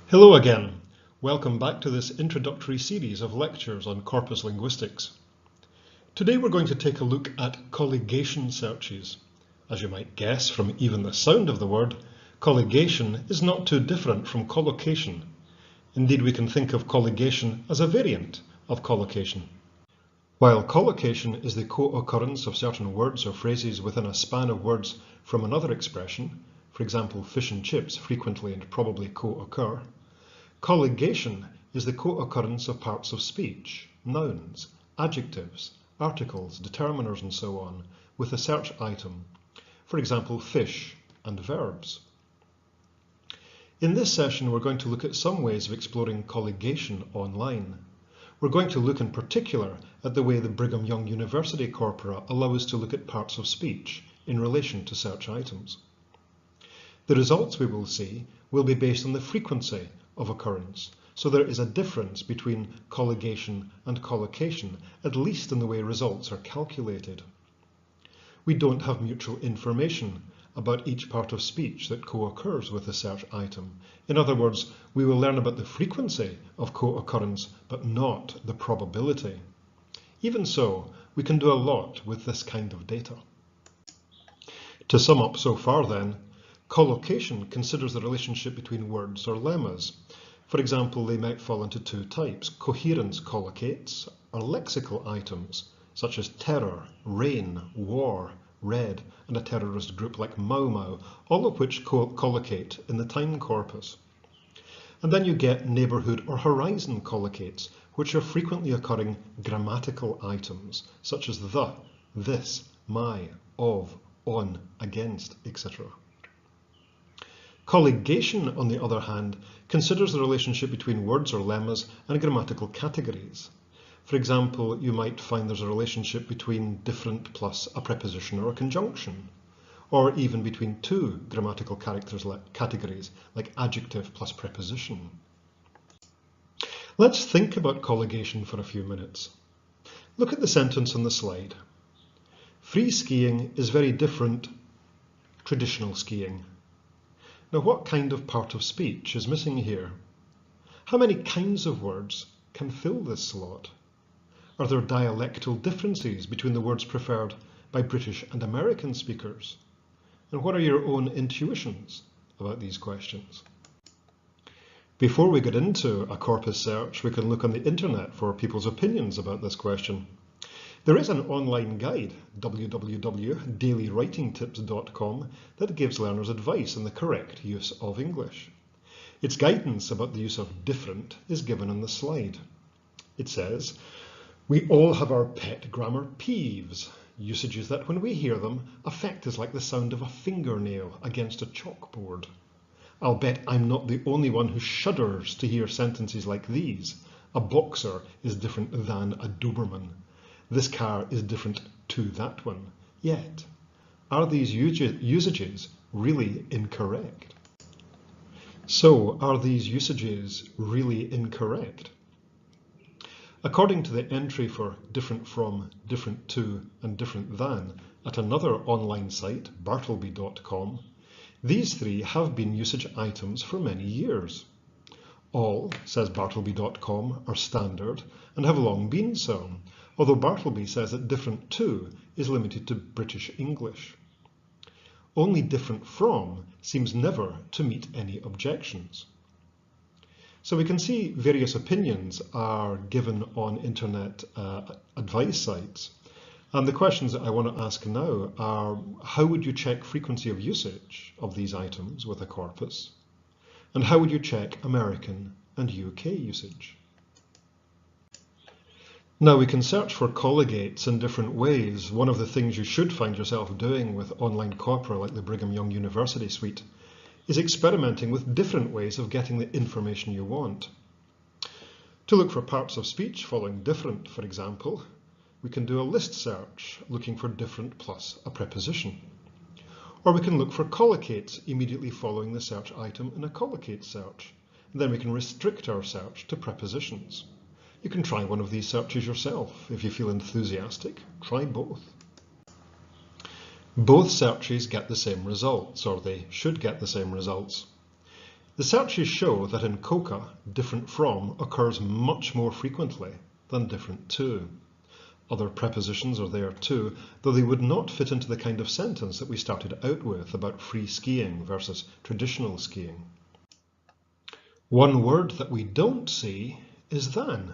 Hello again. Welcome back to this introductory series of lectures on corpus linguistics. Today we're going to take a look at colligation searches. As you might guess from even the sound of the word, colligation is not too different from collocation. Indeed, we can think of colligation as a variant of collocation. While collocation is the co-occurrence of certain words or phrases within a span of words from another expression, for example, fish and chips frequently and probably co-occur, colligation is the co-occurrence of parts of speech, nouns, adjectives, articles, determiners and so on, with a search item, for example, fish and verbs. In this session, we're going to look at some ways of exploring colligation online. We're going to look in particular at the way the Brigham Young University Corpora allow us to look at parts of speech in relation to search items. The results we will see will be based on the frequency of occurrence, so there is a difference between colligation and collocation, at least in the way results are calculated. We don't have mutual information about each part of speech that co-occurs with a search item. In other words, we will learn about the frequency of co-occurrence, but not the probability. Even so, we can do a lot with this kind of data. To sum up so far then, collocation considers the relationship between words or lemmas. For example, they might fall into two types. Coherence collocates are lexical items, such as terror, rain, war, red, and a terrorist group like Mau Mau, all of which collocate in the time corpus. And then you get neighbourhood or horizon collocates, which are frequently occurring grammatical items, such as the, this, my, of, on, against, etc. Colligation, on the other hand, considers the relationship between words or lemmas and grammatical categories. For example, you might find there's a relationship between different plus a preposition or a conjunction, or even between two grammatical categories, like adjective plus preposition. Let's think about colligation for a few minutes. Look at the sentence on the slide. Free skiing is very different traditional skiing. Now, what kind of part of speech is missing here? How many kinds of words can fill this slot? Are there dialectal differences between the words preferred by British and American speakers? And what are your own intuitions about these questions? Before we get into a corpus search, we can look on the internet for people's opinions about this question. There is an online guide, www.dailywritingtips.com, that gives learners advice on the correct use of English. Its guidance about the use of different is given on the slide. It says, "We all have our pet grammar peeves, usages that when we hear them affect us like the sound of a fingernail against a chalkboard. I'll bet I'm not the only one who shudders to hear sentences like these. A boxer is different than a Doberman. This car is different to that one. Yet, are these usages really incorrect?" So, are these usages really incorrect? According to the entry for different from, different to, and different than at another online site, bartleby.com, these three have been usage items for many years. All, says bartleby.com, are standard and have long been so, although Bartleby says that different to is limited to British English. Only different from seems never to meet any objections. So we can see various opinions are given on internet advice sites. And the questions that I want to ask now are, how would you check frequency of usage of these items with a corpus? And how would you check American and UK usage? Now we can search for colligates in different ways. One of the things you should find yourself doing with online corpora like the Brigham Young University suite is experimenting with different ways of getting the information you want. To look for parts of speech following different, for example, we can do a list search looking for different plus a preposition. Or we can look for collocates immediately following the search item in a collocate search. And then we can restrict our search to prepositions. You can try one of these searches yourself. If you feel enthusiastic, try both. Both searches get the same results, or they should get the same results. The searches show that in coca, different from occurs much more frequently than different to. Other prepositions are there too, though they would not fit into the kind of sentence that we started out with about free skiing versus traditional skiing. One word that we don't see is than.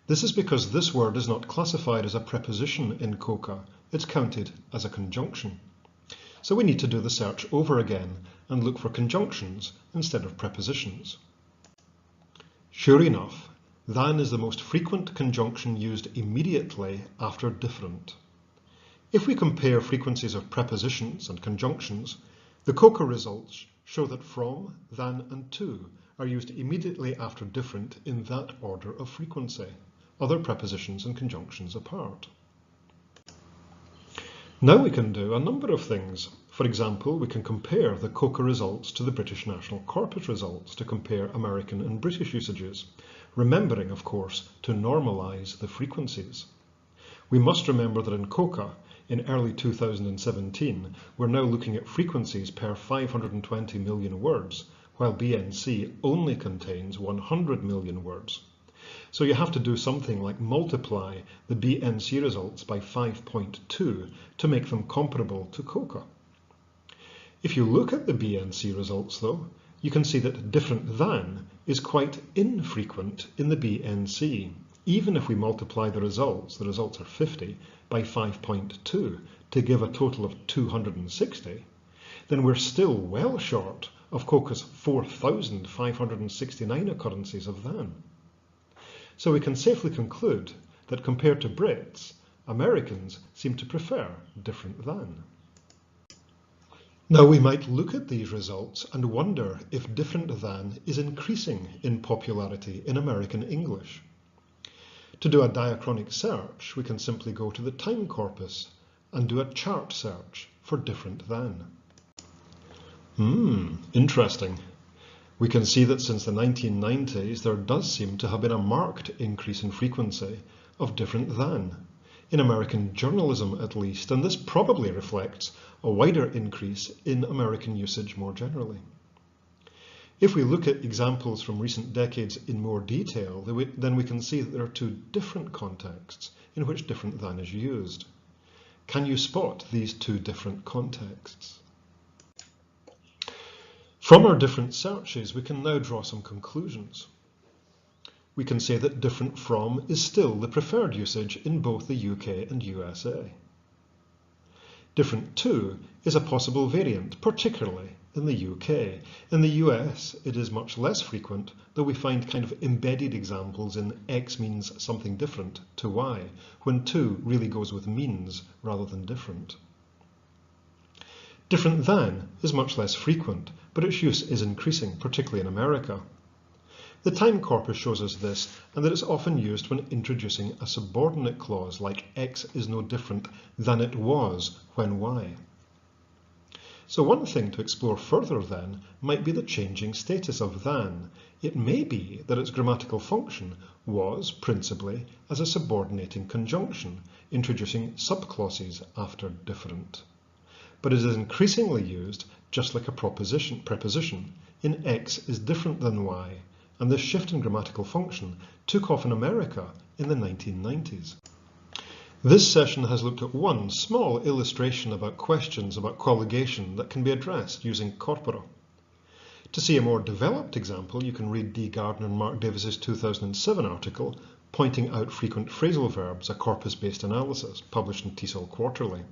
This is because this word is not classified as a preposition in coca, it's counted as a conjunction. So we need to do the search over again and look for conjunctions instead of prepositions. Sure enough, than is the most frequent conjunction used immediately after different. If we compare frequencies of prepositions and conjunctions, the coca results show that from, than and to are used immediately after different in that order of frequency, other prepositions and conjunctions apart. Now we can do a number of things. For example, we can compare the coca results to the British National Corpus results to compare American and British usages, remembering, of course, to normalise the frequencies. We must remember that in coca, in early 2017, we're now looking at frequencies per 520 million words, while BNC only contains 100 million words. So you have to do something like multiply the BNC results by 5.2 to make them comparable to coca. If you look at the BNC results though, you can see that different than is quite infrequent in the BNC. Even if we multiply the results are 50, by 5.2 to give a total of 260, then we're still well short of coca's 4,569 occurrences of than. So we can safely conclude that compared to Brits, Americans seem to prefer different than. Now we might look at these results and wonder if different than is increasing in popularity in American English. To do a diachronic search, we can simply go to the time corpus and do a chart search for different than. Interesting. We can see that since the 1990s there does seem to have been a marked increase in frequency of different than, in American journalism at least, and this probably reflects a wider increase in American usage more generally. If we look at examples from recent decades in more detail, then we can see that there are two different contexts in which different than is used. Can you spot these two different contexts? From our different searches, we can now draw some conclusions. We can say that different from is still the preferred usage in both the UK and USA. Different to is a possible variant, particularly in the UK. In the US, it is much less frequent, though we find kind of embedded examples in X means something different to Y, when to really goes with means rather than different. Different than is much less frequent, but its use is increasing, particularly in America. The time corpus shows us this, and that it's often used when introducing a subordinate clause like X is no different than it was when Y. So one thing to explore further then might be the changing status of than. It may be that its grammatical function was principally as a subordinating conjunction, introducing subclauses after different. But it is increasingly used just like a preposition in X is different than Y, and this shift in grammatical function took off in America in the 1990s. This session has looked at one small illustration about questions about colligation that can be addressed using Corpora. To see a more developed example, you can read D. Gardner and Mark Davis's 2007 article, Pointing Out Frequent Phrasal Verbs, a Corpus-Based Analysis, published in TESOL Quarterly.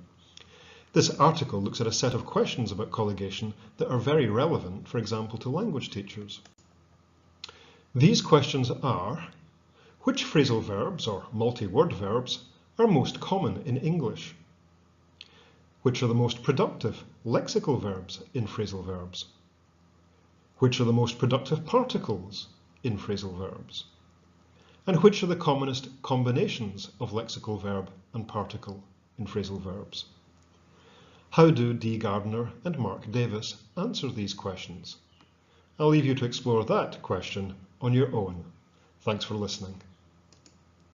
This article looks at a set of questions about colligation that are very relevant, for example, to language teachers. These questions are: which phrasal verbs, or multi-word verbs, are most common in English? Which are the most productive lexical verbs in phrasal verbs? Which are the most productive particles in phrasal verbs? And which are the commonest combinations of lexical verb and particle in phrasal verbs? How do D. Gardner and Mark Davis answer these questions? I'll leave you to explore that question on your own. Thanks for listening.